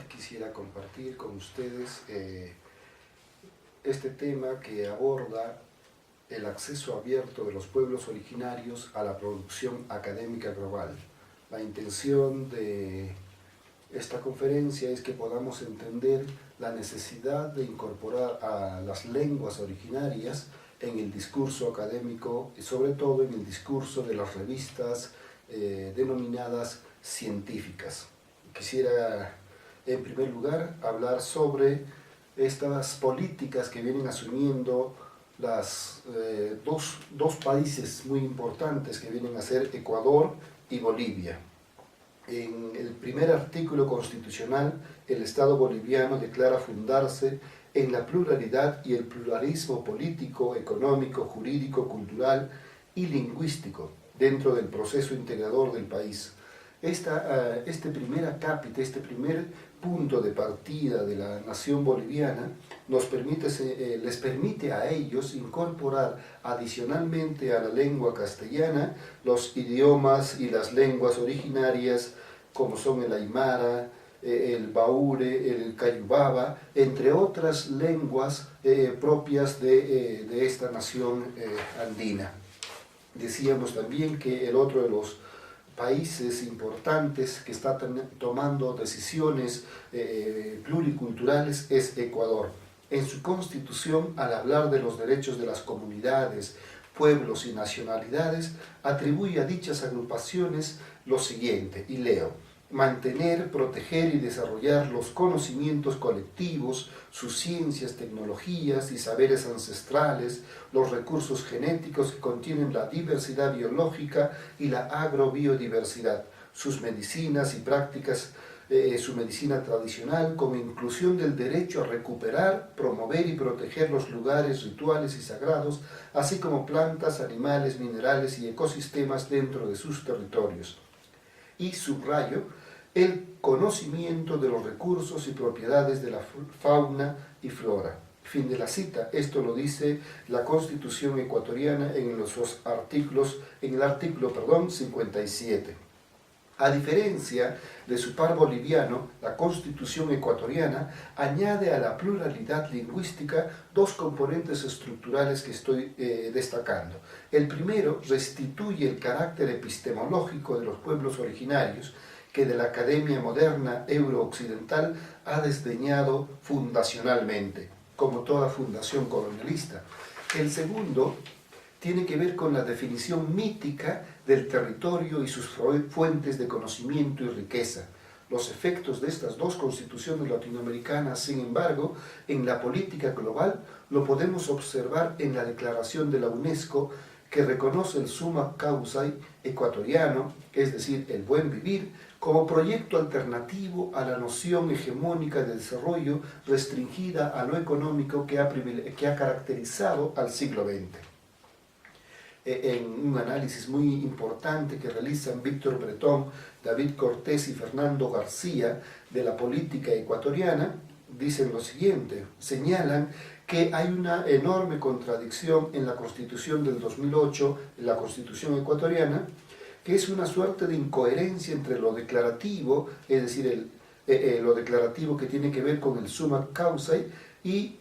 quisiera compartir con ustedes este tema que aborda el acceso abierto de los pueblos originarios a la producción académica global. La intención de esta conferencia es que podamos entender la necesidad de incorporar a las lenguas originarias en el discurso académico y sobre todo en el discurso de las revistas denominadas científicas. Quisiera en primer lugar hablar sobre estas políticas que vienen asumiendo las dos países muy importantes que vienen a ser Ecuador y Bolivia. En el primer artículo constitucional, el Estado boliviano declara fundarse en la pluralidad y el pluralismo político, económico, jurídico, cultural y lingüístico dentro del proceso integrador del país. Este primer acápite, este primer punto de partida de la nación boliviana les permite a ellos incorporar adicionalmente a la lengua castellana los idiomas y las lenguas originarias como son el aymara, el baure, el cayubaba, entre otras lenguas propias de esta nación andina. Decíamos también que el otro de los países importantes que está tomando decisiones pluriculturales es Ecuador. En su constitución, al hablar de los derechos de las comunidades, pueblos y nacionalidades, atribuye a dichas agrupaciones lo siguiente, y leo: mantener, proteger y desarrollar los conocimientos colectivos, sus ciencias, tecnologías y saberes ancestrales, los recursos genéticos que contienen la diversidad biológica y la agrobiodiversidad, sus medicinas y prácticas, su medicina tradicional, con inclusión del derecho a recuperar, promover y proteger los lugares rituales y sagrados, así como plantas, animales, minerales y ecosistemas dentro de sus territorios. Y subrayo el conocimiento de los recursos y propiedades de la fauna y flora. Fin de la cita. Esto lo dice la Constitución ecuatoriana en el artículo 57. A diferencia de su par boliviano, la Constitución ecuatoriana añade a la pluralidad lingüística dos componentes estructurales que estoy destacando. El primero restituye el carácter epistemológico de los pueblos originarios que de la academia moderna eurooccidental ha desdeñado fundacionalmente, como toda fundación colonialista. El segundo tiene que ver con la definición mítica del territorio y sus fuentes de conocimiento y riqueza. Los efectos de estas dos constituciones latinoamericanas, sin embargo, en la política global lo podemos observar en la declaración de la UNESCO que reconoce el summa causae ecuatoriano, es decir, el buen vivir, como proyecto alternativo a la noción hegemónica de desarrollo restringida a lo económico que ha caracterizado al siglo XX. En un análisis muy importante que realizan Víctor Bretón, David Cortés y Fernando García de la política ecuatoriana, dicen lo siguiente: señalan que hay una enorme contradicción en la Constitución del 2008, en la Constitución ecuatoriana, que es una suerte de incoherencia entre lo declarativo, es decir, lo declarativo que tiene que ver con el summa causae, y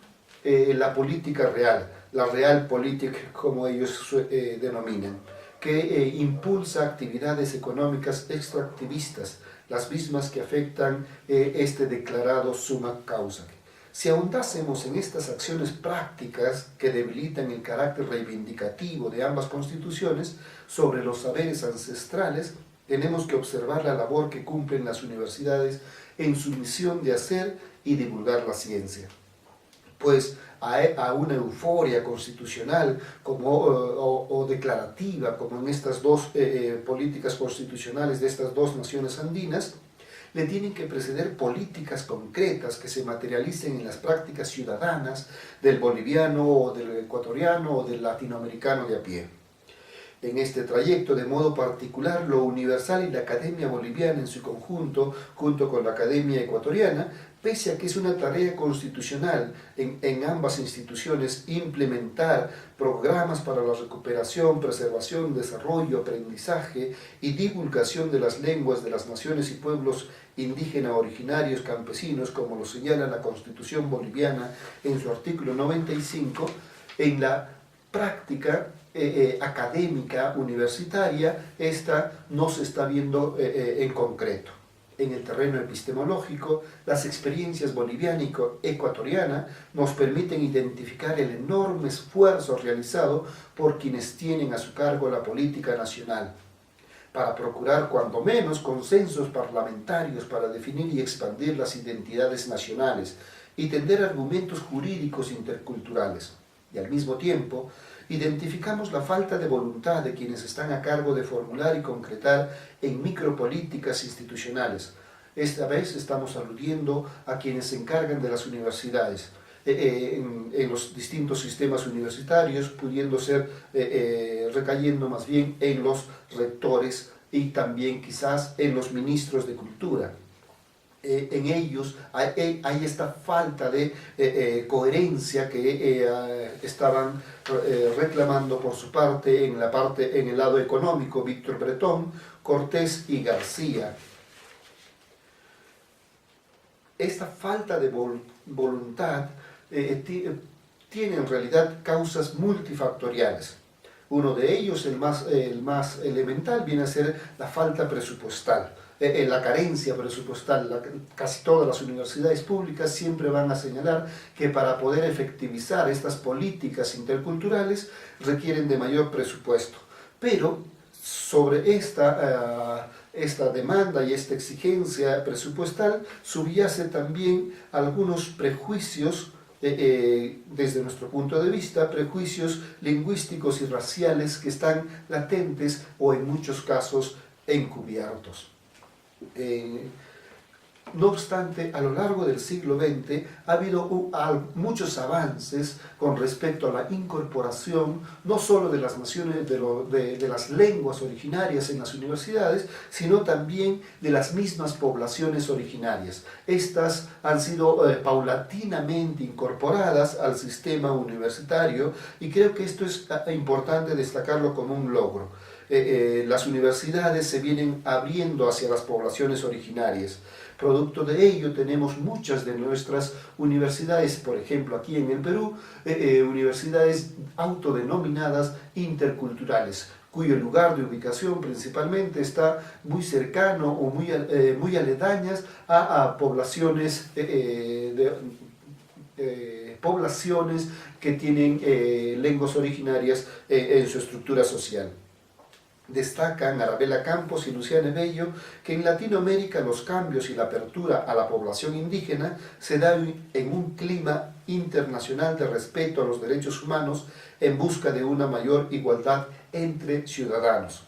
la política real, la realpolitik, como ellos denominan, que impulsa actividades económicas extractivistas, las mismas que afectan este declarado summa causae. Si ahondásemos en estas acciones prácticas que debilitan el carácter reivindicativo de ambas constituciones sobre los saberes ancestrales, tenemos que observar la labor que cumplen las universidades en su misión de hacer y divulgar la ciencia. Pues a una euforia constitucional o declarativa, como en estas dos políticas constitucionales de estas dos naciones andinas, le tienen que preceder políticas concretas que se materialicen en las prácticas ciudadanas del boliviano o del ecuatoriano o del latinoamericano de a pie. En este trayecto, de modo particular, lo universal y la Academia Boliviana en su conjunto, junto con la Academia Ecuatoriana, pese a que es una tarea constitucional en ambas instituciones implementar programas para la recuperación, preservación, desarrollo, aprendizaje y divulgación de las lenguas de las naciones y pueblos indígenas originarios campesinos, como lo señala la Constitución boliviana en su artículo 95, en la práctica académica universitaria, esta no se está viendo en concreto. En el terreno epistemológico, las experiencias boliviana y ecuatoriana nos permiten identificar el enorme esfuerzo realizado por quienes tienen a su cargo la política nacional, para procurar cuando menos consensos parlamentarios para definir y expandir las identidades nacionales y tender argumentos jurídicos interculturales. Y al mismo tiempo, identificamos la falta de voluntad de quienes están a cargo de formular y concretar en micropolíticas institucionales. Esta vez estamos aludiendo a quienes se encargan de las universidades, en los distintos sistemas universitarios, pudiendo ser recayendo más bien en los rectores y también quizás en los ministros de cultura. En ellos hay esta falta de coherencia que estaban reclamando por su parte en el lado económico Víctor Bretón, Cortés y García. Esta falta de voluntad tiene en realidad causas multifactoriales. Uno de ellos, el más elemental, viene a ser la falta presupuestal. La carencia presupuestal. Casi todas las universidades públicas siempre van a señalar que para poder efectivizar estas políticas interculturales requieren de mayor presupuesto. Pero sobre esta demanda y esta exigencia presupuestal subyace también algunos prejuicios, desde nuestro punto de vista, prejuicios lingüísticos y raciales que están latentes o en muchos casos encubiertos. No obstante, a lo largo del siglo XX ha habido muchos avances con respecto a la incorporación no solo de las naciones, de las lenguas originarias en las universidades, sino también de las mismas poblaciones originarias. Estas han sido paulatinamente incorporadas al sistema universitario y creo que esto es importante destacarlo como un logro. Las universidades se vienen abriendo hacia las poblaciones originarias. Producto de ello tenemos muchas de nuestras universidades, por ejemplo aquí en el Perú, universidades autodenominadas interculturales, cuyo lugar de ubicación principalmente está muy cercano o muy aledañas a poblaciones poblaciones que tienen lenguas originarias en su estructura social. Destacan Arabella Campos y Luciana Bello que en Latinoamérica los cambios y la apertura a la población indígena se dan en un clima internacional de respeto a los derechos humanos en busca de una mayor igualdad entre ciudadanos.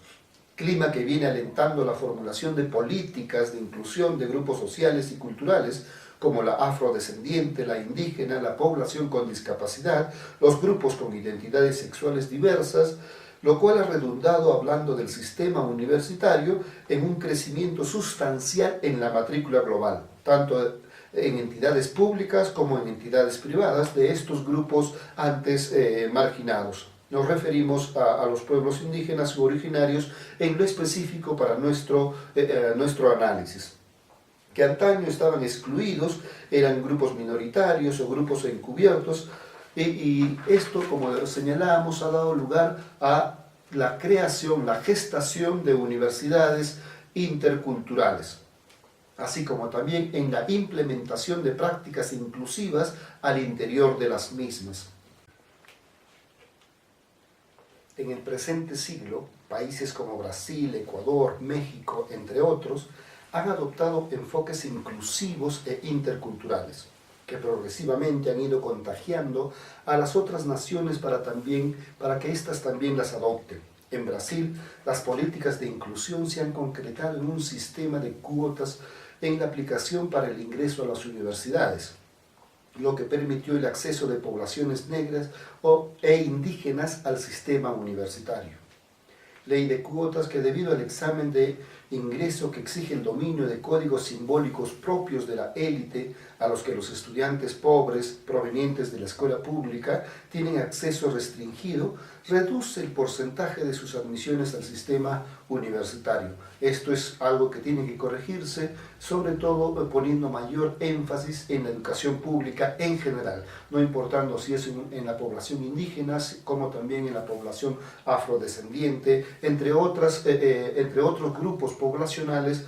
Clima que viene alentando la formulación de políticas de inclusión de grupos sociales y culturales como la afrodescendiente, la indígena, la población con discapacidad, los grupos con identidades sexuales diversas, lo cual ha redundado, hablando del sistema universitario, en un crecimiento sustancial en la matrícula global, tanto en entidades públicas como en entidades privadas de estos grupos antes marginados. Nos referimos a los pueblos indígenas u originarios en lo específico para nuestro análisis, que antaño estaban excluidos, eran grupos minoritarios o grupos encubiertos, y esto, como señalábamos, ha dado lugar a la creación, la gestación de universidades interculturales, así como también en la implementación de prácticas inclusivas al interior de las mismas. En el presente siglo, países como Brasil, Ecuador, México, entre otros, han adoptado enfoques inclusivos e interculturales, que progresivamente han ido contagiando a las otras naciones para que éstas también las adopten. En Brasil, las políticas de inclusión se han concretado en un sistema de cuotas en la aplicación para el ingreso a las universidades, lo que permitió el acceso de poblaciones negras e indígenas al sistema universitario. ley de cuotas que, debido al examen de ingreso que exige el dominio de códigos simbólicos propios de la élite, a los que los estudiantes pobres provenientes de la escuela pública tienen acceso restringido, reduce el porcentaje de sus admisiones al sistema universitario. Esto es algo que tiene que corregirse, sobre todo poniendo mayor énfasis en la educación pública en general, no importando si es en la población indígena, como también en la población afrodescendiente, entre otros grupos poblacionales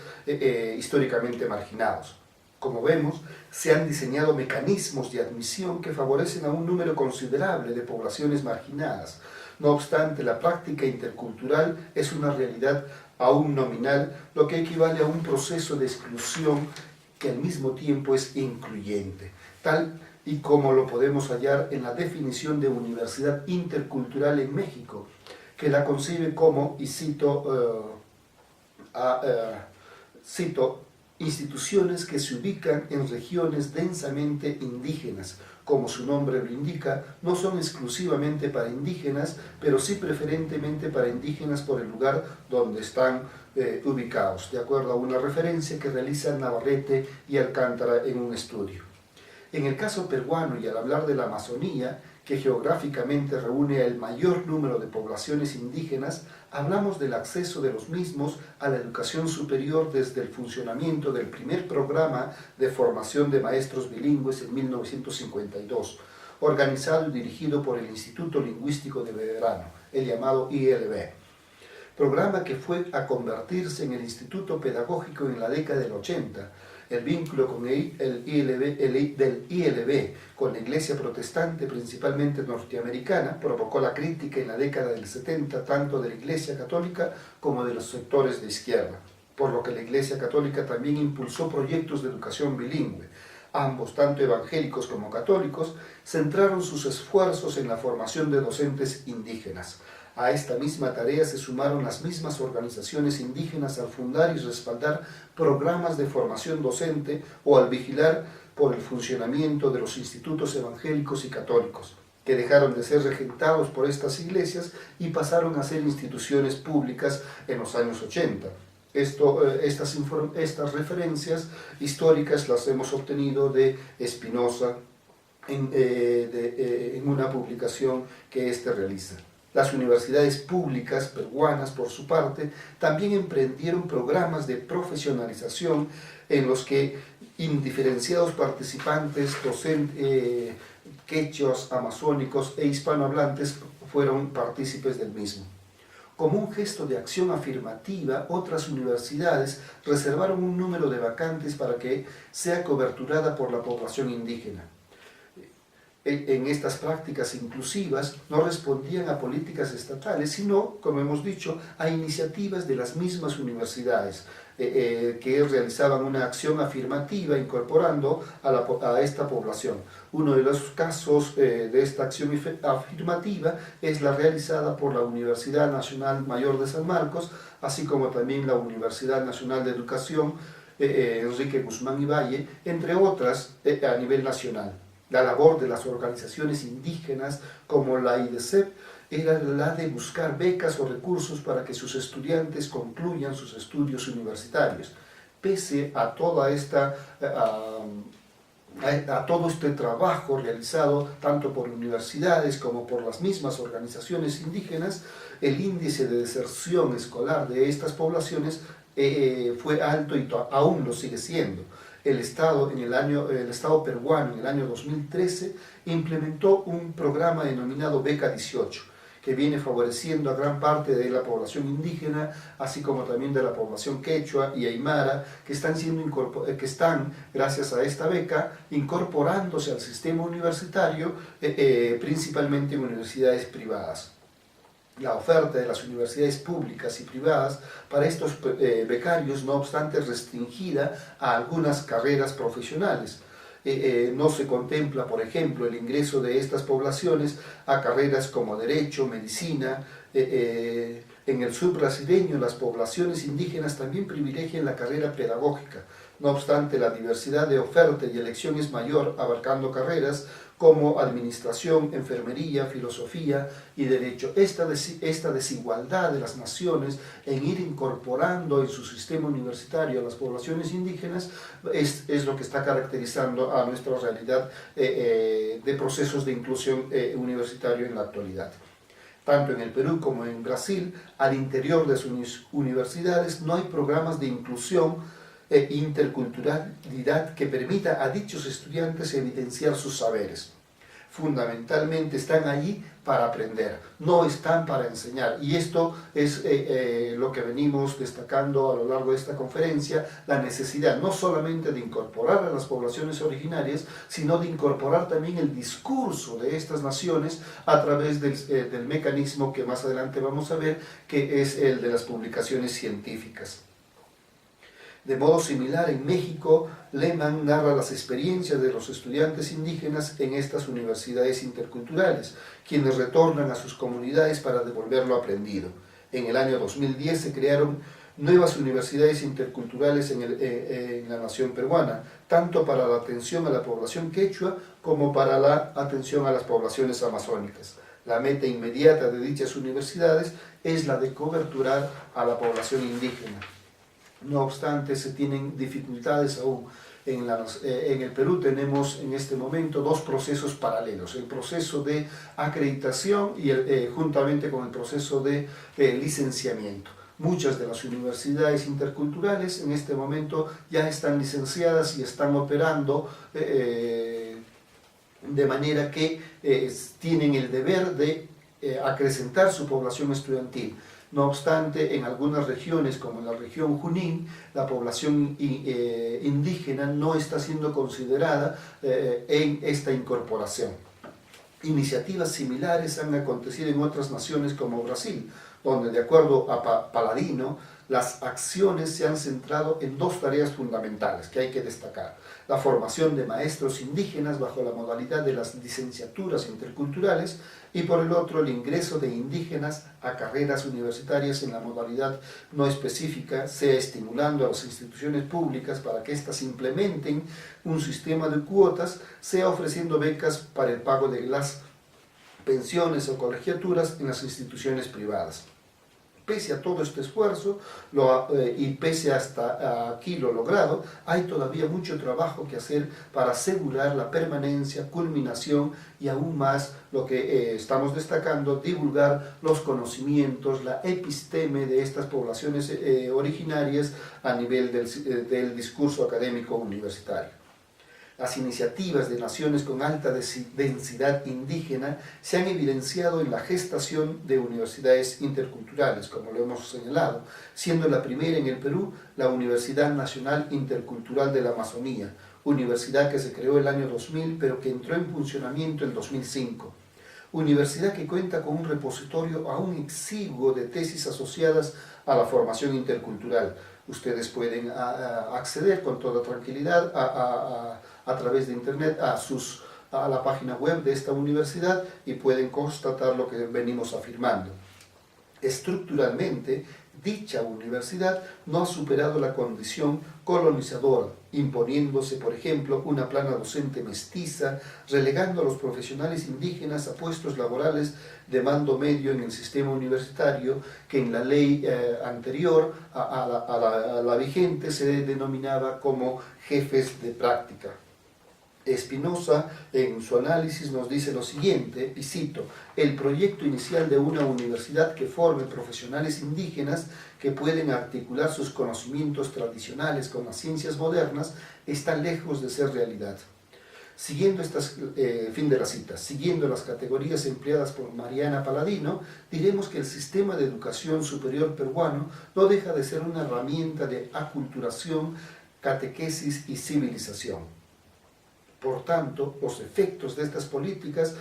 históricamente marginados. Como vemos, se han diseñado mecanismos de admisión que favorecen a un número considerable de poblaciones marginadas. No obstante, la práctica intercultural es una realidad aún nominal, lo que equivale a un proceso de exclusión que al mismo tiempo es incluyente, tal y como lo podemos hallar en la definición de universidad intercultural en México, que la concibe como, y cito, instituciones que se ubican en regiones densamente indígenas. Como su nombre lo indica, no son exclusivamente para indígenas, pero sí preferentemente para indígenas por el lugar donde están ubicados, de acuerdo a una referencia que realizan Navarrete y Alcántara en un estudio. En el caso peruano, y al hablar de la Amazonía, que geográficamente reúne el mayor número de poblaciones indígenas, hablamos del acceso de los mismos a la educación superior desde el funcionamiento del primer programa de formación de maestros bilingües en 1952, organizado y dirigido por el Instituto Lingüístico de Belgrano, el llamado ILB. Programa que fue a convertirse en el Instituto Pedagógico en la década del 80, el vínculo con del ILB con la Iglesia protestante, principalmente norteamericana, provocó la crítica en la década del 70 tanto de la Iglesia católica como de los sectores de izquierda, por lo que la Iglesia católica también impulsó proyectos de educación bilingüe. Ambos, tanto evangélicos como católicos, centraron sus esfuerzos en la formación de docentes indígenas. A esta misma tarea se sumaron las mismas organizaciones indígenas al fundar y respaldar programas de formación docente o al vigilar por el funcionamiento de los institutos evangélicos y católicos, que dejaron de ser regentados por estas iglesias y pasaron a ser instituciones públicas en los años 80. Estas referencias históricas las hemos obtenido de Espinosa en una publicación que éste realiza. Las universidades públicas peruanas, por su parte, también emprendieron programas de profesionalización en los que indiferenciados participantes, quechuas, amazónicos e hispanohablantes fueron partícipes del mismo. Como un gesto de acción afirmativa, otras universidades reservaron un número de vacantes para que sea coberturada por la población indígena. En estas prácticas inclusivas no respondían a políticas estatales, sino, como hemos dicho, a iniciativas de las mismas universidades que realizaban una acción afirmativa incorporando a esta población. Uno de los casos de esta acción afirmativa es la realizada por la Universidad Nacional Mayor de San Marcos, así como también la Universidad Nacional de Educación Enrique Guzmán y Valle, entre otras a nivel nacional. La labor de las organizaciones indígenas como la IDESEP era la de buscar becas o recursos para que sus estudiantes concluyan sus estudios universitarios. Pese a todo este trabajo realizado tanto por universidades como por las mismas organizaciones indígenas, el índice de deserción escolar de estas poblaciones fue alto y aún lo sigue siendo. El Estado peruano en el año 2013 implementó un programa denominado Beca 18, que viene favoreciendo a gran parte de la población indígena, así como también de la población quechua y aymara, que están, gracias a esta beca, incorporándose al sistema universitario, principalmente en universidades privadas. La oferta de las universidades públicas y privadas para estos becarios, no obstante, es restringida a algunas carreras profesionales. No se contempla, por ejemplo, el ingreso de estas poblaciones a carreras como Derecho, Medicina. En el sur brasileño, las poblaciones indígenas también privilegian la carrera pedagógica. No obstante, la diversidad de oferta y elección es mayor, abarcando carreras como administración, enfermería, filosofía y derecho. Esta desigualdad de las naciones en ir incorporando en su sistema universitario a las poblaciones indígenas es lo que está caracterizando a nuestra realidad de procesos de inclusión universitario en la actualidad. Tanto en el Perú como en Brasil, al interior de sus universidades no hay programas de inclusión e interculturalidad que permita a dichos estudiantes evidenciar sus saberes. Fundamentalmente están allí para aprender, no están para enseñar. Y esto es lo que venimos destacando a lo largo de esta conferencia, la necesidad no solamente de incorporar a las poblaciones originarias, sino de incorporar también el discurso de estas naciones a través del mecanismo que más adelante vamos a ver, que es el de las publicaciones científicas. De modo similar, en México, Lehmann narra las experiencias de los estudiantes indígenas en estas universidades interculturales, quienes retornan a sus comunidades para devolver lo aprendido. En el año 2010 se crearon nuevas universidades interculturales en la nación peruana, tanto para la atención a la población quechua como para la atención a las poblaciones amazónicas. La meta inmediata de dichas universidades es la de coberturar a la población indígena. No obstante, se tienen dificultades aún. En el Perú tenemos en este momento dos procesos paralelos, el proceso de acreditación y juntamente con el proceso de licenciamiento. Muchas de las universidades interculturales en este momento ya están licenciadas y están operando de manera que tienen el deber de acrecentar su población estudiantil. No obstante, en algunas regiones, como en la región Junín, la población indígena no está siendo considerada en esta incorporación. Iniciativas similares han acontecido en otras naciones como Brasil, donde, de acuerdo a Paladino, las acciones se han centrado en dos tareas fundamentales que hay que destacar: la formación de maestros indígenas bajo la modalidad de las licenciaturas interculturales y, por el otro, el ingreso de indígenas a carreras universitarias en la modalidad no específica, sea estimulando a las instituciones públicas para que éstas implementen un sistema de cuotas, sea ofreciendo becas para el pago de las pensiones o colegiaturas en las instituciones privadas. Pese a todo este esfuerzo y pese hasta aquí lo logrado, hay todavía mucho trabajo que hacer para asegurar la permanencia, culminación y aún más lo que estamos destacando, divulgar los conocimientos, la episteme de estas poblaciones originarias a nivel del discurso académico universitario. Las iniciativas de naciones con alta densidad indígena se han evidenciado en la gestación de universidades interculturales, como lo hemos señalado, siendo la primera en el Perú la Universidad Nacional Intercultural de la Amazonía, universidad que se creó el año 2000, pero que entró en funcionamiento en 2005. Universidad que cuenta con un repositorio aún exiguo de tesis asociadas a la formación intercultural. Ustedes pueden acceder con toda tranquilidad a través de internet a la página web de esta universidad y pueden constatar lo que venimos afirmando. Estructuralmente, dicha universidad no ha superado la condición colonizadora, imponiéndose, por ejemplo, una plana docente mestiza, relegando a los profesionales indígenas a puestos laborales de mando medio en el sistema universitario, que en la ley anterior a la vigente se denominaba como jefes de práctica. Espinosa, en su análisis, nos dice lo siguiente, y cito: el proyecto inicial de una universidad que forme profesionales indígenas que pueden articular sus conocimientos tradicionales con las ciencias modernas está lejos de ser realidad. Siguiendo fin de la cita, siguiendo las categorías empleadas por Mariana Paladino, diremos que el sistema de educación superior peruano no deja de ser una herramienta de aculturación, catequesis y civilización. Por tanto, los efectos de estas políticas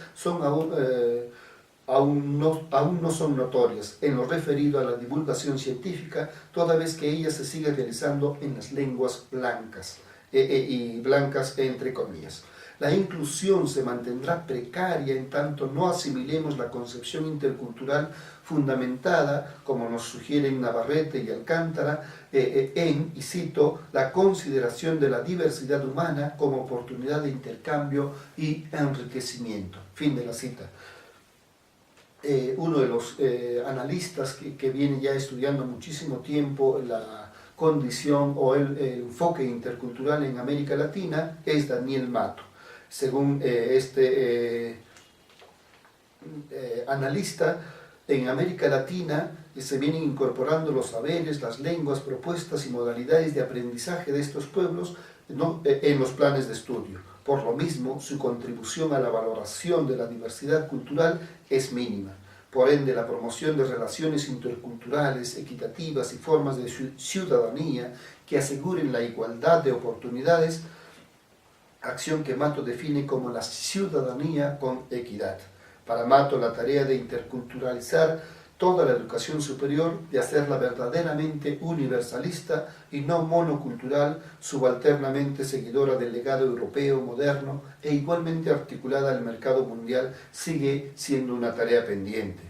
aún no son notorios en lo referido a la divulgación científica, toda vez que ella se sigue realizando en las lenguas blancas, y blancas entre comillas. La inclusión se mantendrá precaria en tanto no asimilemos la concepción intercultural fundamentada, como nos sugieren Navarrete y Alcántara, y cito, la consideración de la diversidad humana como oportunidad de intercambio y enriquecimiento. Fin de la cita. Uno de los analistas que viene ya estudiando muchísimo tiempo la condición o el enfoque intercultural en América Latina es Daniel Mato. Según analista, en América Latina se vienen incorporando los saberes, las lenguas, propuestas y modalidades de aprendizaje de estos pueblos en los planes de estudio. Por lo mismo, su contribución a la valoración de la diversidad cultural es mínima. Por ende, la promoción de relaciones interculturales, equitativas y formas de ciudadanía que aseguren la igualdad de oportunidades, acción que Mato define como la ciudadanía con equidad. Para Mato, la tarea de interculturalizar toda la educación superior, de hacerla verdaderamente universalista y no monocultural, subalternamente seguidora del legado europeo moderno e igualmente articulada al mercado mundial, sigue siendo una tarea pendiente.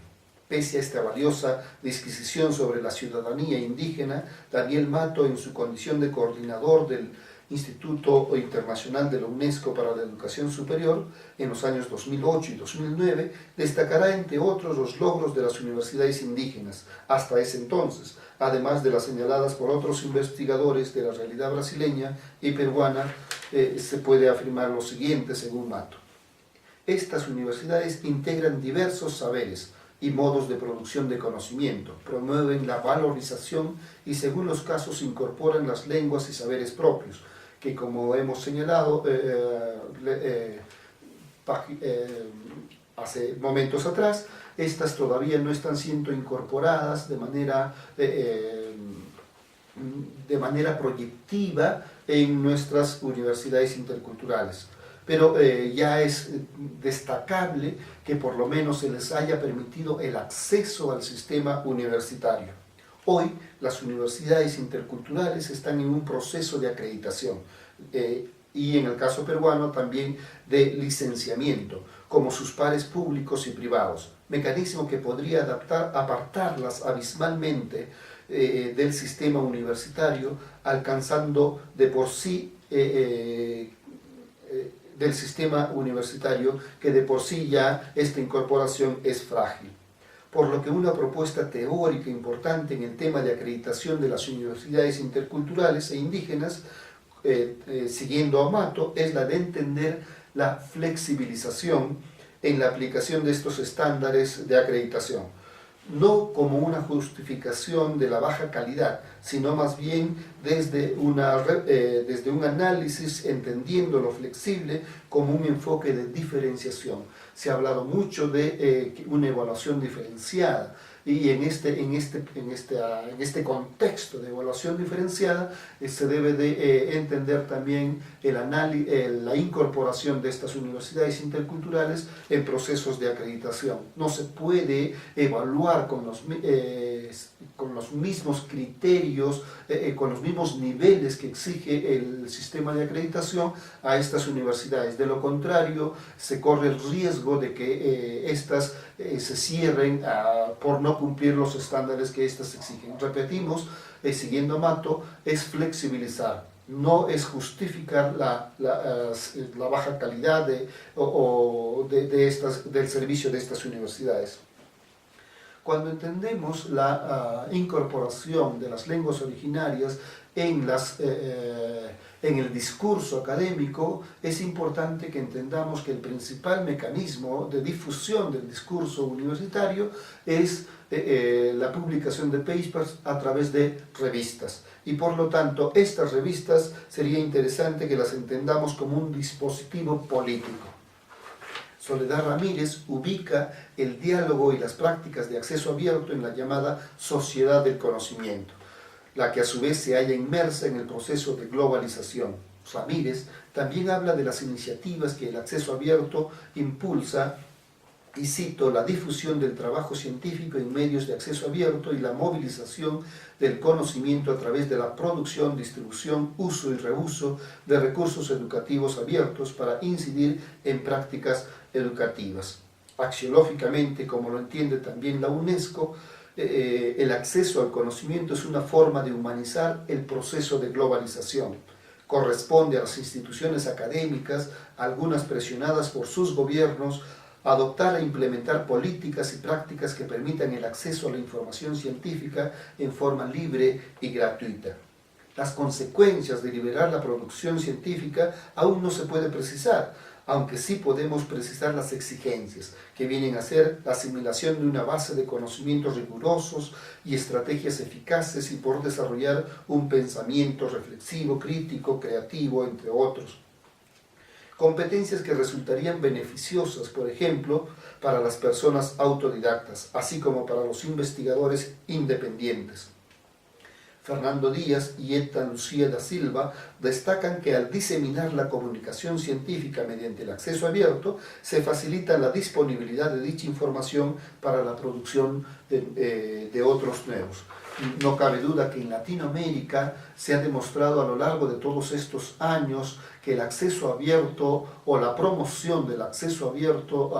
Pese a esta valiosa disquisición sobre la ciudadanía indígena, Daniel Mato, en su condición de coordinador del Instituto Internacional de la UNESCO para la Educación Superior, en los años 2008 y 2009, destacará entre otros los logros de las universidades indígenas hasta ese entonces, además de las señaladas por otros investigadores de la realidad brasileña y peruana. Se puede afirmar lo siguiente según Mato. Estas universidades integran diversos saberes y modos de producción de conocimiento, promueven la valorización y según los casos incorporan las lenguas y saberes propios, que como hemos señalado hace momentos atrás, estas todavía no están siendo incorporadas de manera proyectiva en nuestras universidades interculturales. Pero ya es destacable que por lo menos se les haya permitido el acceso al sistema universitario. Hoy las universidades interculturales están en un proceso de acreditación y en el caso peruano también de licenciamiento, como sus pares públicos y privados, mecanismo que podría apartarlas abismalmente del sistema universitario, alcanzando de por sí del sistema universitario, que de por sí ya esta incorporación es frágil. Por lo que una propuesta teórica importante en el tema de acreditación de las universidades interculturales e indígenas, siguiendo a Mato, es la de entender la flexibilización en la aplicación de estos estándares de acreditación, no como una justificación de la baja calidad, sino más bien desde un análisis entendiendo lo flexible como un enfoque de diferenciación. Se ha hablado mucho de una evaluación diferenciada, y en este contexto de evaluación diferenciada se debe de entender también la incorporación de estas universidades interculturales en procesos de acreditación. No se puede evaluar con los mismos criterios, con los mismos niveles que exige el sistema de acreditación a estas universidades. De lo contrario, se corre el riesgo de que estas se cierren por no cumplir los estándares que éstas exigen. Repetimos, siguiendo a Mato, es flexibilizar, no es justificar la baja calidad del servicio de estas universidades. Cuando entendemos la incorporación de las lenguas originarias en el discurso académico, es importante que entendamos que el principal mecanismo de difusión del discurso universitario es la publicación de papers a través de revistas. Y por lo tanto, estas revistas sería interesante que las entendamos como un dispositivo político. Soledad Ramírez ubica el diálogo y las prácticas de acceso abierto en la llamada sociedad del conocimiento, la que a su vez se halla inmersa en el proceso de globalización. Ramírez también habla de las iniciativas que el acceso abierto impulsa y cito, la difusión del trabajo científico en medios de acceso abierto y la movilización del conocimiento a través de la producción, distribución, uso y reuso de recursos educativos abiertos para incidir en prácticas educativas. Axiológicamente, como lo entiende también la UNESCO, el acceso al conocimiento es una forma de humanizar el proceso de globalización. Corresponde a las instituciones académicas, algunas presionadas por sus gobiernos, adoptar e implementar políticas y prácticas que permitan el acceso a la información científica en forma libre y gratuita. Las consecuencias de liberar la producción científica aún no se puede precisar, aunque sí podemos precisar las exigencias, que vienen a ser la asimilación de una base de conocimientos rigurosos y estrategias eficaces y por desarrollar un pensamiento reflexivo, crítico, creativo, entre otros. Competencias que resultarían beneficiosas, por ejemplo, para las personas autodidactas, así como para los investigadores independientes. Fernando Díaz y Eta Lucía da Silva destacan que al diseminar la comunicación científica mediante el acceso abierto, se facilita la disponibilidad de dicha información para la producción de otros nuevos. No cabe duda que en Latinoamérica se ha demostrado a lo largo de todos estos años que el acceso abierto o la promoción del acceso abierto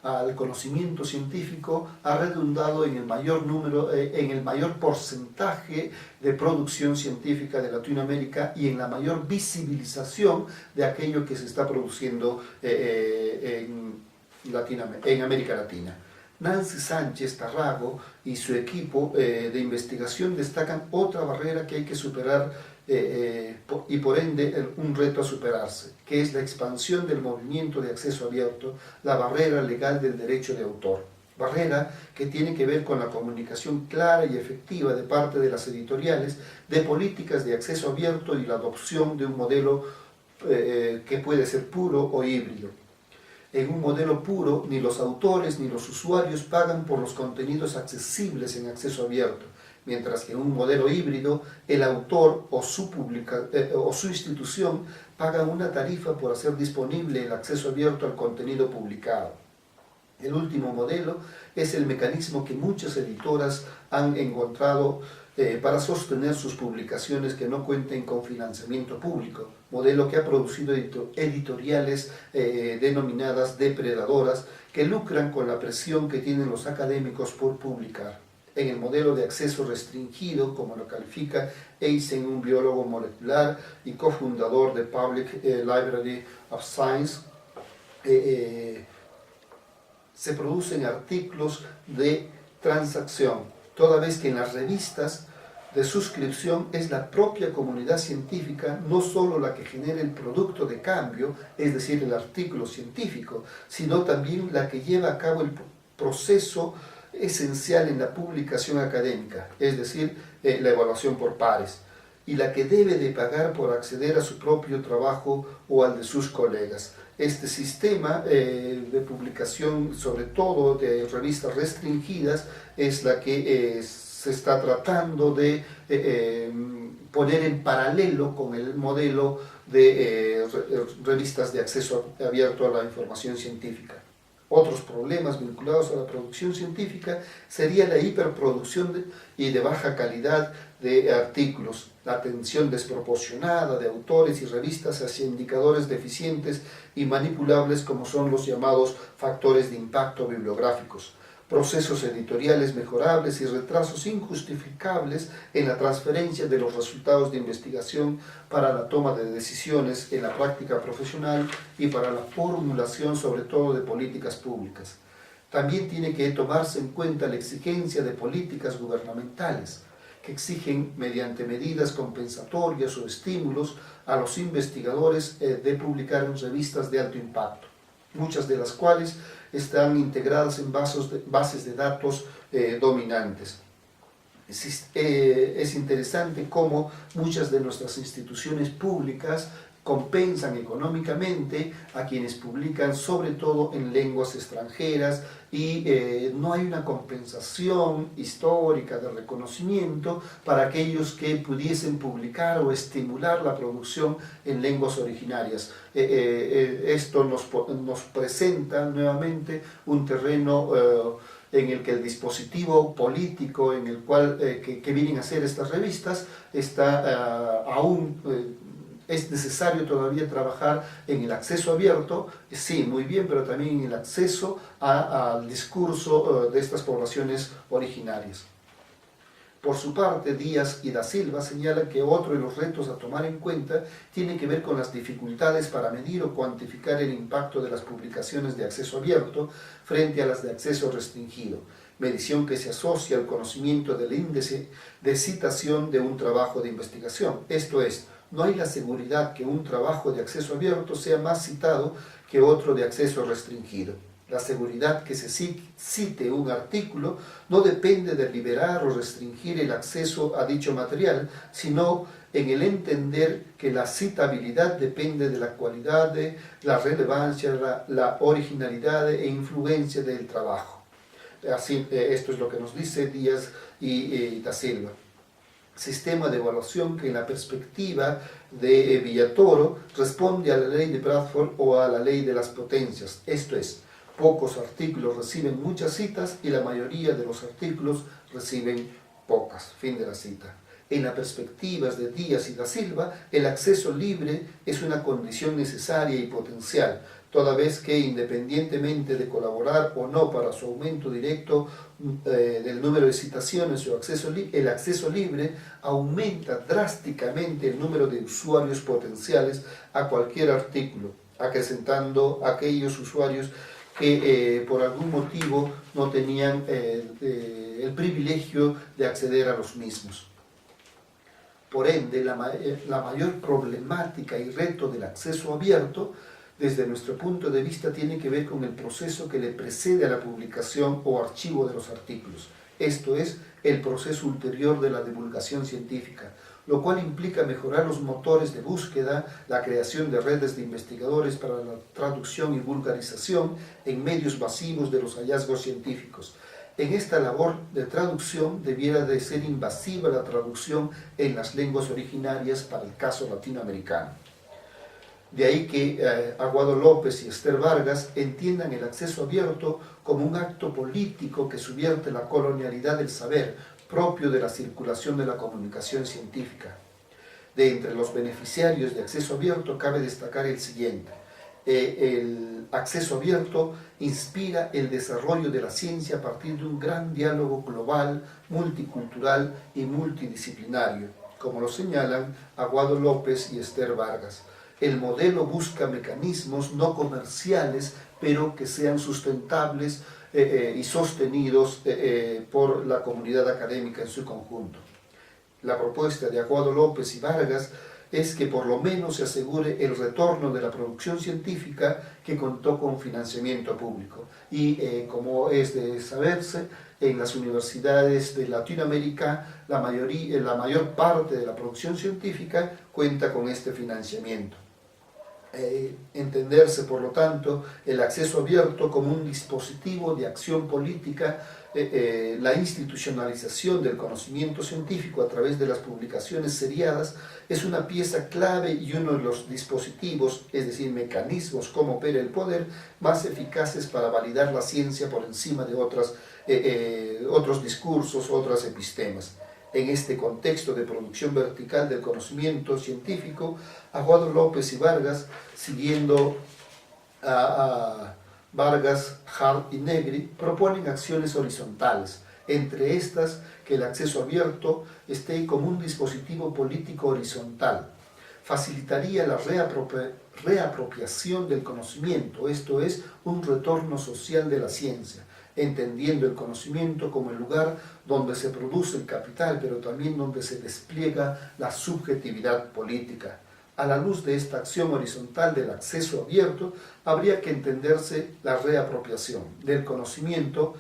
al conocimiento científico ha redundado en el mayor número, en el mayor porcentaje de producción científica de Latinoamérica y en la mayor visibilización de aquello que se está produciendo en América Latina. Nancy Sánchez Tarrago y su equipo de investigación destacan otra barrera que hay que superar y por ende un reto a superarse, que es la expansión del movimiento de acceso abierto, la barrera legal del derecho de autor. Barrera que tiene que ver con la comunicación clara y efectiva de parte de las editoriales de políticas de acceso abierto y la adopción de un modelo que puede ser puro o híbrido. En un modelo puro, ni los autores ni los usuarios pagan por los contenidos accesibles en acceso abierto, mientras que en un modelo híbrido, el autor o su institución paga una tarifa por hacer disponible el acceso abierto al contenido publicado. El último modelo es el mecanismo que muchas editoras han encontrado para sostener sus publicaciones que no cuenten con financiamiento público, modelo que ha producido editoriales denominadas depredadoras que lucran con la presión que tienen los académicos por publicar. En el modelo de acceso restringido, como lo califica Eisen, un biólogo molecular y cofundador de Public Library of Science, se producen artículos de transacción, toda vez que en las revistas de suscripción es la propia comunidad científica no solo la que genera el producto de cambio, es decir, el artículo científico, sino también la que lleva a cabo el proceso esencial en la publicación académica, es decir, la evaluación por pares, y la que debe de pagar por acceder a su propio trabajo o al de sus colegas. Este sistema de publicación, sobre todo de revistas restringidas, es la que se está tratando de poner en paralelo con el modelo de revistas de acceso abierto a la información científica. Otros problemas vinculados a la producción científica sería la hiperproducción y de baja calidad de artículos, la atención desproporcionada de autores y revistas hacia indicadores deficientes y manipulables como son los llamados factores de impacto bibliográficos, procesos editoriales mejorables y retrasos injustificables en la transferencia de los resultados de investigación para la toma de decisiones en la práctica profesional y para la formulación sobre todo de políticas públicas. También tiene que tomarse en cuenta la exigencia de políticas gubernamentales que exigen mediante medidas compensatorias o estímulos a los investigadores de publicar en revistas de alto impacto, muchas de las cuales están integradas en bases de datos dominantes. Es interesante cómo muchas de nuestras instituciones públicas compensan económicamente a quienes publican sobre todo en lenguas extranjeras y no hay una compensación histórica de reconocimiento para aquellos que pudiesen publicar o estimular la producción en lenguas originarias. Esto nos presenta nuevamente un terreno en el que el dispositivo político en el cual que vienen a hacer estas revistas está aún es necesario todavía trabajar en el acceso abierto, sí, muy bien, pero también en el acceso al discurso de estas poblaciones originarias. Por su parte, Díaz y da Silva señalan que otro de los retos a tomar en cuenta tiene que ver con las dificultades para medir o cuantificar el impacto de las publicaciones de acceso abierto frente a las de acceso restringido, medición que se asocia al conocimiento del índice de citación de un trabajo de investigación. Esto es, no hay la seguridad que un trabajo de acceso abierto sea más citado que otro de acceso restringido. La seguridad que se cite un artículo no depende de liberar o restringir el acceso a dicho material, sino en el entender que la citabilidad depende de la cualidad, de la relevancia, la originalidad e influencia del trabajo. Así, esto es lo que nos dice Díaz y da Silva. Sistema de evaluación que en la perspectiva de Villatoro responde a la ley de Bradford o a la ley de las potencias, esto es, pocos artículos reciben muchas citas y la mayoría de los artículos reciben pocas. Fin de la cita. En las perspectivas de Díaz y da Silva, el acceso libre es una condición necesaria y potencial, toda vez que independientemente de colaborar o no para su aumento directo del número de citaciones o el acceso libre aumenta drásticamente el número de usuarios potenciales a cualquier artículo, acrecentando aquellos usuarios que por algún motivo no tenían el privilegio de acceder a los mismos. Por ende, la mayor problemática y reto del acceso abierto, desde nuestro punto de vista, tiene que ver con el proceso que le precede a la publicación o archivo de los artículos. Esto es, el proceso ulterior de la divulgación científica, lo cual implica mejorar los motores de búsqueda, la creación de redes de investigadores para la traducción y vulgarización en medios masivos de los hallazgos científicos. En esta labor de traducción debiera de ser invasiva la traducción en las lenguas originarias para el caso latinoamericano. De ahí que Aguado López y Esther Vargas entiendan el acceso abierto como un acto político que subvierte la colonialidad del saber propio de la circulación de la comunicación científica. De entre los beneficiarios de acceso abierto cabe destacar el siguiente. El acceso abierto inspira el desarrollo de la ciencia a partir de un gran diálogo global, multicultural y multidisciplinario, como lo señalan Aguado López y Esther Vargas. El modelo busca mecanismos no comerciales, pero que sean sustentables y sostenidos por la comunidad académica en su conjunto. La propuesta de Aguado López y Vargas es que por lo menos se asegure el retorno de la producción científica que contó con financiamiento público. Y como es de saberse, en las universidades de Latinoamérica la mayor parte de la producción científica cuenta con este financiamiento. Entenderse, por lo tanto, el acceso abierto como un dispositivo de acción política, la institucionalización del conocimiento científico a través de las publicaciones seriadas es una pieza clave y uno de los dispositivos, es decir, mecanismos como opera el poder, más eficaces para validar la ciencia por encima de otros discursos, otras epistemas. En este contexto de producción vertical del conocimiento científico, Aguado López y Vargas, siguiendo a Vargas, Hart y Negri, proponen acciones horizontales, entre estas que el acceso abierto esté como un dispositivo político horizontal. Facilitaría la reapropiación del conocimiento, esto es, un retorno social de la ciencia, entendiendo el conocimiento como el lugar donde se produce el capital, pero también donde se despliega la subjetividad política. A la luz de esta acción horizontal del acceso abierto, habría que entenderse la reapropiación del conocimiento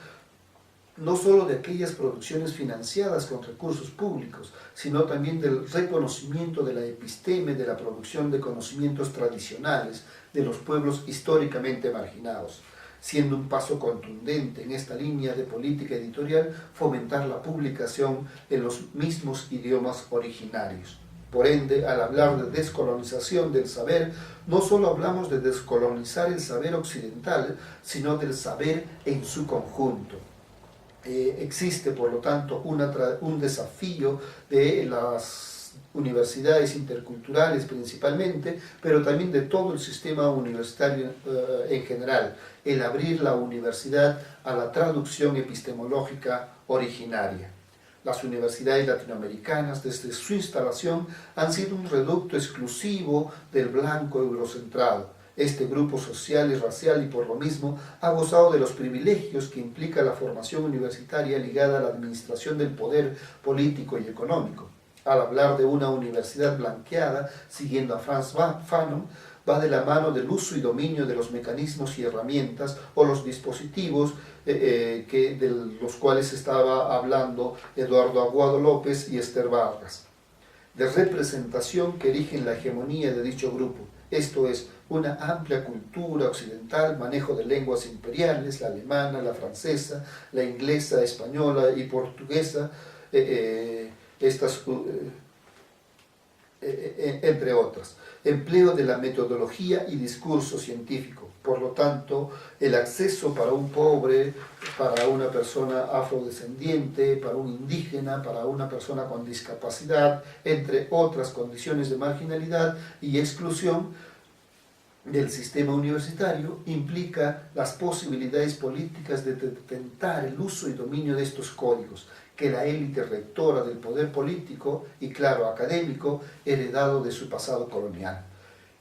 no solo de aquellas producciones financiadas con recursos públicos, sino también del reconocimiento de la episteme, de la producción de conocimientos tradicionales de los pueblos históricamente marginados, siendo un paso contundente en esta línea de política editorial fomentar la publicación en los mismos idiomas originarios. Por ende, al hablar de descolonización del saber, no solo hablamos de descolonizar el saber occidental, sino del saber en su conjunto. Existe, por lo tanto, un desafío de las universidades interculturales principalmente, pero también de todo el sistema universitario en general, el abrir la universidad a la traducción epistemológica originaria. Las universidades latinoamericanas, desde su instalación, han sido un reducto exclusivo del blanco eurocentrado. Este grupo social y racial, y por lo mismo, ha gozado de los privilegios que implica la formación universitaria ligada a la administración del poder político y económico. Al hablar de una universidad blanqueada, siguiendo a Frantz Fanon, va de la mano del uso y dominio de los mecanismos y herramientas o los dispositivos de los cuales estaba hablando Eduardo Aguado López y Esther Vargas, de representación que erigen la hegemonía de dicho grupo. Esto es, una amplia cultura occidental, manejo de lenguas imperiales, la alemana, la francesa, la inglesa, española y portuguesa, entre otras. Empleo de la metodología y discurso científico. Por lo tanto, el acceso para un pobre, para una persona afrodescendiente, para un indígena, para una persona con discapacidad, entre otras condiciones de marginalidad y exclusión del sistema universitario, implica las posibilidades políticas de detentar el uso y dominio de estos códigos que la élite rectora del poder político y, claro, académico, heredado de su pasado colonial.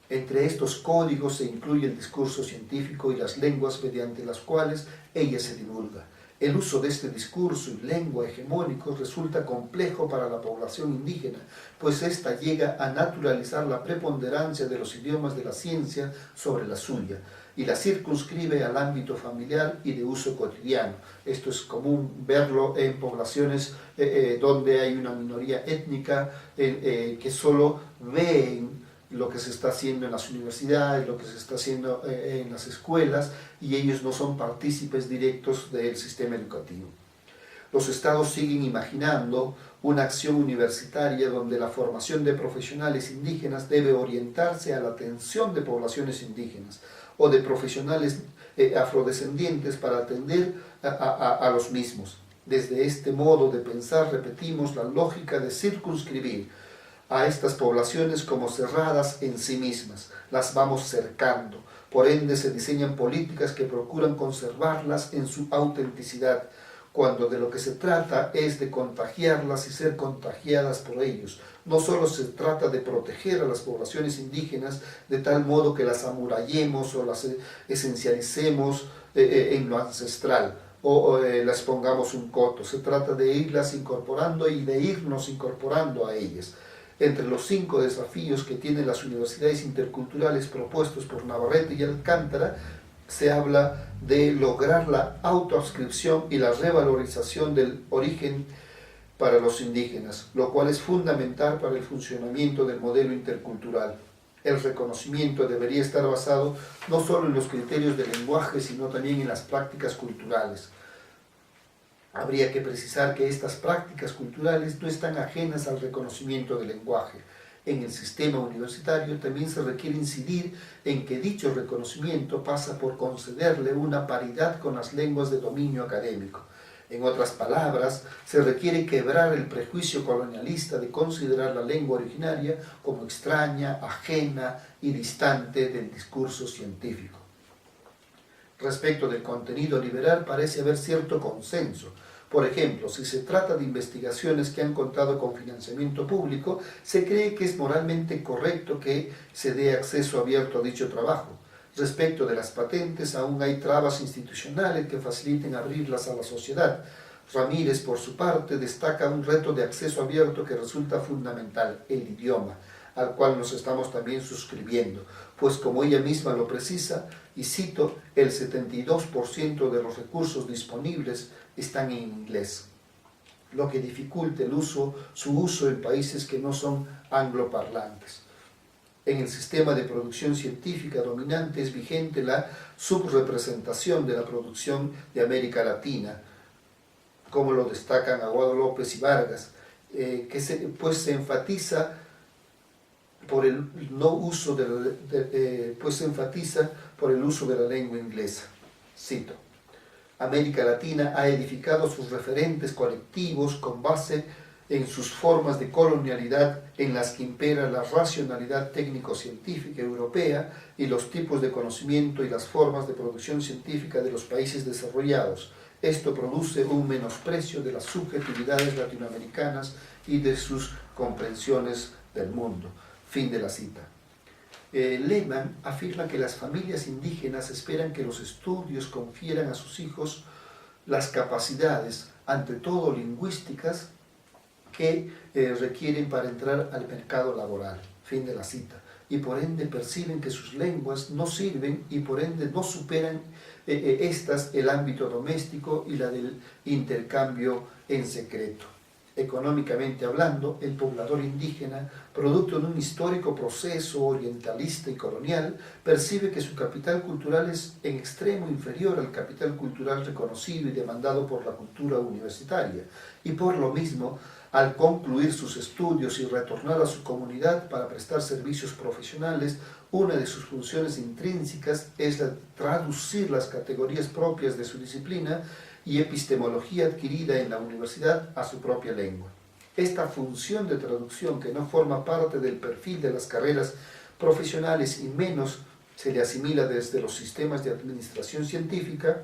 Entre estos códigos se incluye el discurso científico y las lenguas mediante las cuales ella se divulga. El uso de este discurso y lengua hegemónicos resulta complejo para la población indígena, pues ésta llega a naturalizar la preponderancia de los idiomas de la ciencia sobre la suya, y la circunscribe al ámbito familiar y de uso cotidiano. Esto es común verlo en poblaciones donde hay una minoría étnica que solo ven lo que se está haciendo en las universidades, lo que se está haciendo en las escuelas, y ellos no son partícipes directos del sistema educativo. Los estados siguen imaginando una acción universitaria donde la formación de profesionales indígenas debe orientarse a la atención de poblaciones indígenas o de profesionales afrodescendientes para atender a los mismos. Desde este modo de pensar repetimos la lógica de circunscribir a estas poblaciones como cerradas en sí mismas, las vamos cercando. Por ende se diseñan políticas que procuran conservarlas en su autenticidad, cuando de lo que se trata es de contagiarlas y ser contagiadas por ellos. No solo se trata de proteger a las poblaciones indígenas de tal modo que las amurallemos o las esencialicemos en lo ancestral, o las pongamos un coto. Se trata de irlas incorporando y de irnos incorporando a ellas. Entre los 5 desafíos que tienen las universidades interculturales propuestos por Navarrete y Alcántara, se habla de lograr la autoadscripción y la revalorización del origen para los indígenas, lo cual es fundamental para el funcionamiento del modelo intercultural. El reconocimiento debería estar basado no solo en los criterios del lenguaje, sino también en las prácticas culturales. Habría que precisar que estas prácticas culturales no están ajenas al reconocimiento del lenguaje. En el sistema universitario también se requiere incidir en que dicho reconocimiento pasa por concederle una paridad con las lenguas de dominio académico. En otras palabras, se requiere quebrar el prejuicio colonialista de considerar la lengua originaria como extraña, ajena y distante del discurso científico. Respecto del contenido liberal parece haber cierto consenso. Por ejemplo, si se trata de investigaciones que han contado con financiamiento público, se cree que es moralmente correcto que se dé acceso abierto a dicho trabajo. Respecto de las patentes, aún hay trabas institucionales que faciliten abrirlas a la sociedad. Ramírez, por su parte, destaca un reto de acceso abierto que resulta fundamental: el idioma. al cual nos estamos también suscribiendo, pues como ella misma lo precisa, y cito, el 72% de los recursos disponibles están en inglés, lo que dificulta su uso en países que no son angloparlantes. En el sistema de producción científica dominante es vigente la subrepresentación de la producción de América Latina, como lo destacan Aguado López y Vargas, pues se enfatiza por el uso de la lengua inglesa. Cito: América Latina ha edificado sus referentes colectivos con base en sus formas de colonialidad en las que impera la racionalidad técnico-científica europea y los tipos de conocimiento y las formas de producción científica de los países desarrollados. Esto produce un menosprecio de las subjetividades latinoamericanas y de sus comprensiones del mundo. Fin de la cita. Lehmann afirma que las familias indígenas esperan que los estudios confieran a sus hijos las capacidades, ante todo lingüísticas, que requieren para entrar al mercado laboral. Fin de la cita. Y por ende perciben que sus lenguas no sirven y por ende no superan estas el ámbito doméstico y la del intercambio en secreto. Económicamente hablando, el poblador indígena, producto de un histórico proceso orientalista y colonial, percibe que su capital cultural es en extremo inferior al capital cultural reconocido y demandado por la cultura universitaria, y por lo mismo, al concluir sus estudios y retornar a su comunidad para prestar servicios profesionales, una de sus funciones intrínsecas es la de traducir las categorías propias de su disciplina y epistemología adquirida en la universidad a su propia lengua. Esta función de traducción, que no forma parte del perfil de las carreras profesionales y menos se le asimila desde los sistemas de administración científica,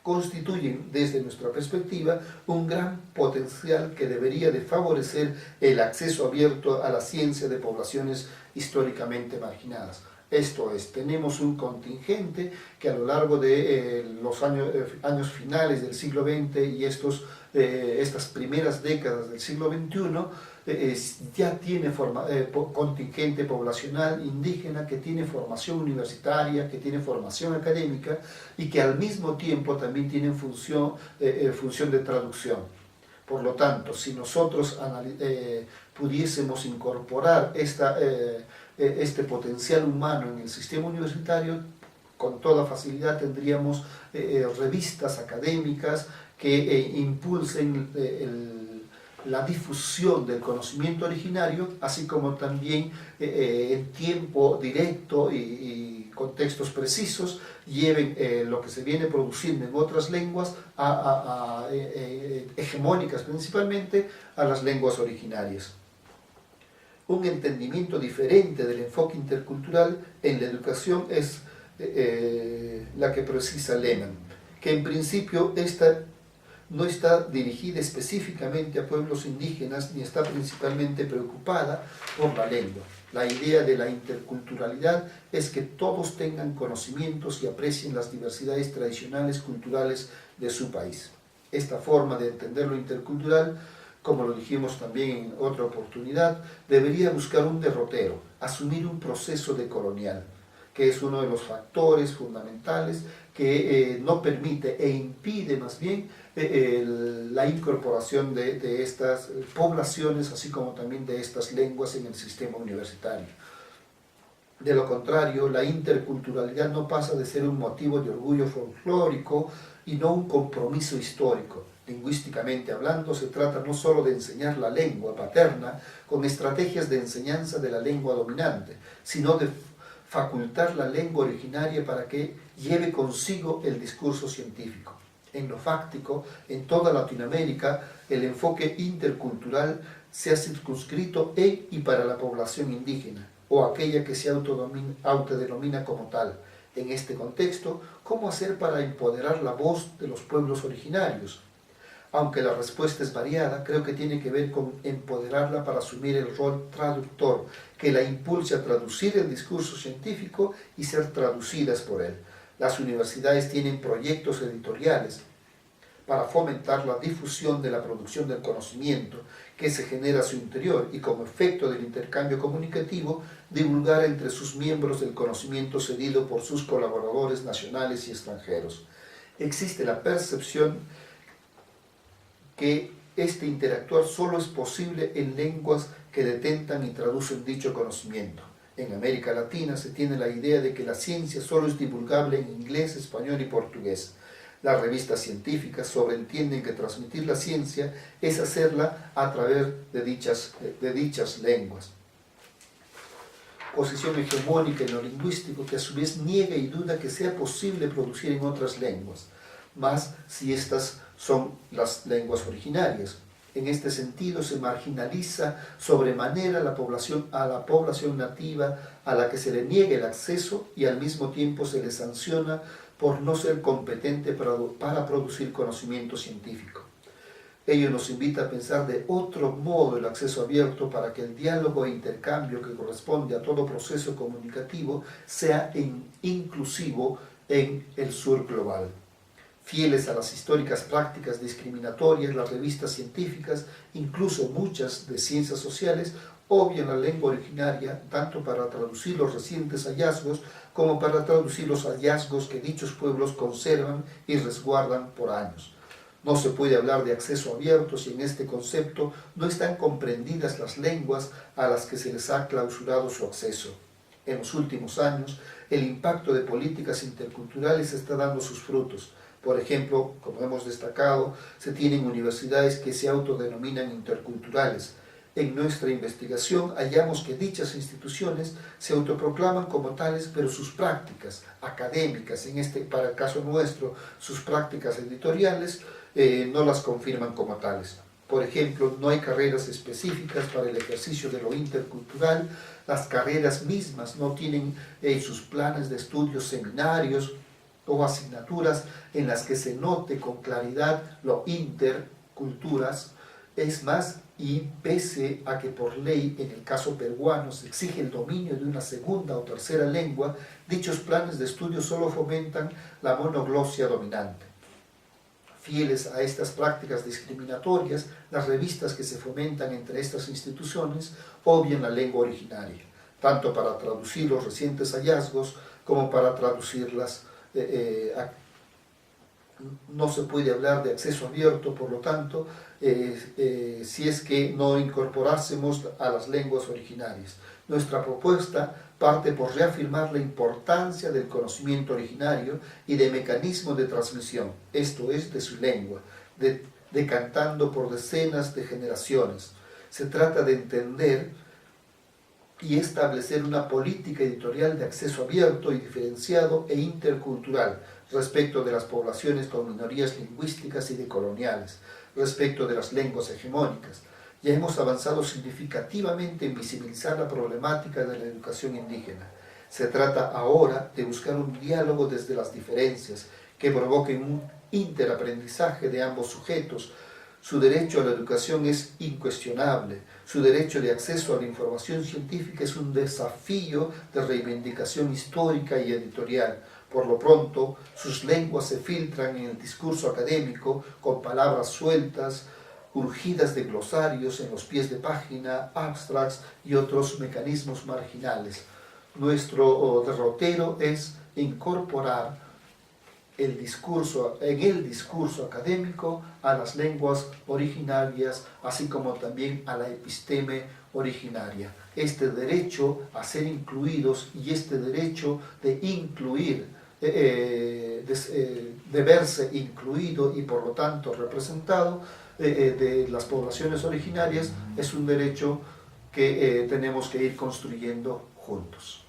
constituyen, desde nuestra perspectiva, un gran potencial que debería de favorecer el acceso abierto a la ciencia de poblaciones históricamente marginadas. Esto es, tenemos un contingente que a lo largo de los años finales del siglo XX y estas primeras décadas del siglo XXI ya tiene contingente poblacional indígena que tiene formación universitaria, que tiene formación académica y que al mismo tiempo también tienen función de traducción. Por lo tanto, si nosotros pudiésemos incorporar este potencial humano en el sistema universitario, con toda facilidad tendríamos revistas académicas que impulsen la difusión del conocimiento originario, así como también en tiempo directo y contextos precisos lleven lo que se viene produciendo en otras lenguas hegemónicas principalmente a las lenguas originarias. Un entendimiento diferente del enfoque intercultural en la educación es la que precisa Lehmann, que en principio no está dirigida específicamente a pueblos indígenas ni está principalmente preocupada por la lengua. La idea de la interculturalidad es que todos tengan conocimientos y aprecien las diversidades tradicionales culturales de su país. Esta forma de entender lo intercultural, como lo dijimos también en otra oportunidad, debería buscar un derrotero, asumir un proceso decolonial, que es uno de los factores fundamentales que no permite e impide más bien la incorporación de estas poblaciones, así como también de estas lenguas en el sistema universitario. De lo contrario, la interculturalidad no pasa de ser un motivo de orgullo folclórico y no un compromiso histórico. Lingüísticamente hablando, se trata no solo de enseñar la lengua paterna con estrategias de enseñanza de la lengua dominante, sino de facultar la lengua originaria para que lleve consigo el discurso científico. En lo fáctico, en toda Latinoamérica, el enfoque intercultural se ha circunscrito en y para la población indígena, o aquella que se autodenomina como tal. En este contexto, ¿cómo hacer para empoderar la voz de los pueblos originarios? Aunque la respuesta es variada, creo que tiene que ver con empoderarla para asumir el rol traductor, que la impulse a traducir el discurso científico y ser traducidas por él. Las universidades tienen proyectos editoriales para fomentar la difusión de la producción del conocimiento, que se genera a su interior y como efecto del intercambio comunicativo, divulgar entre sus miembros el conocimiento cedido por sus colaboradores nacionales y extranjeros. Existe la percepción que este interactuar solo es posible en lenguas que detentan y traducen dicho conocimiento. En América Latina se tiene la idea de que la ciencia solo es divulgable en inglés, español y portugués. Las revistas científicas sobreentienden que transmitir la ciencia es hacerla a través de dichas lenguas. Posición hegemónica en lo lingüístico que a su vez niega y duda que sea posible producir en otras lenguas, más si estas son las lenguas originarias. En este sentido se marginaliza sobremanera a la población nativa a la que se le niegue el acceso y al mismo tiempo se le sanciona por no ser competente para producir conocimiento científico. Ello nos invita a pensar de otro modo el acceso abierto para que el diálogo e intercambio que corresponde a todo proceso comunicativo sea inclusivo en el sur global. Fieles a las históricas prácticas discriminatorias, las revistas científicas, incluso muchas de ciencias sociales, obvian la lengua originaria tanto para traducir los recientes hallazgos como para traducir los hallazgos que dichos pueblos conservan y resguardan por años. No se puede hablar de acceso abierto si en este concepto no están comprendidas las lenguas a las que se les ha clausurado su acceso. En los últimos años, el impacto de políticas interculturales está dando sus frutos. Por ejemplo, como hemos destacado, se tienen universidades que se autodenominan interculturales. En nuestra investigación hallamos que dichas instituciones se autoproclaman como tales, pero sus prácticas académicas, para el caso nuestro, sus prácticas editoriales, no las confirman como tales. Por ejemplo, no hay carreras específicas para el ejercicio de lo intercultural, las carreras mismas no tienen sus planes de estudios, seminarios o asignaturas en las que se note con claridad lo interculturas. Es más, y pese a que por ley, en el caso peruano, se exige el dominio de una segunda o tercera lengua, dichos planes de estudio solo fomentan la monoglosia dominante. Fieles a estas prácticas discriminatorias, las revistas que se fomentan entre estas instituciones obvian la lengua originaria, tanto para traducir los recientes hallazgos como para traducirlas. No se puede hablar de acceso abierto, por lo tanto, si es que no incorporásemos a las lenguas originarias. Nuestra propuesta parte por reafirmar la importancia del conocimiento originario y de mecanismos de transmisión, esto es, de su lengua, decantando por decenas de generaciones. Se trata de entender y establecer una política editorial de acceso abierto y diferenciado e intercultural respecto de las poblaciones con minorías lingüísticas y decoloniales, respecto de las lenguas hegemónicas. Ya hemos avanzado significativamente en visibilizar la problemática de la educación indígena. Se trata ahora de buscar un diálogo desde las diferencias que provoquen un interaprendizaje de ambos sujetos. Su derecho a la educación es incuestionable. Su derecho de acceso a la información científica es un desafío de reivindicación histórica y editorial. Por lo pronto, sus lenguas se filtran en el discurso académico con palabras sueltas, urgidas de glosarios en los pies de página, abstracts y otros mecanismos marginales. Nuestro derrotero es incorporar en el discurso académico a las lenguas originarias, así como también a la episteme originaria. Este derecho a ser incluidos y este derecho de incluir, de verse incluido y por lo tanto representado de las poblaciones originarias es un derecho que tenemos que ir construyendo juntos.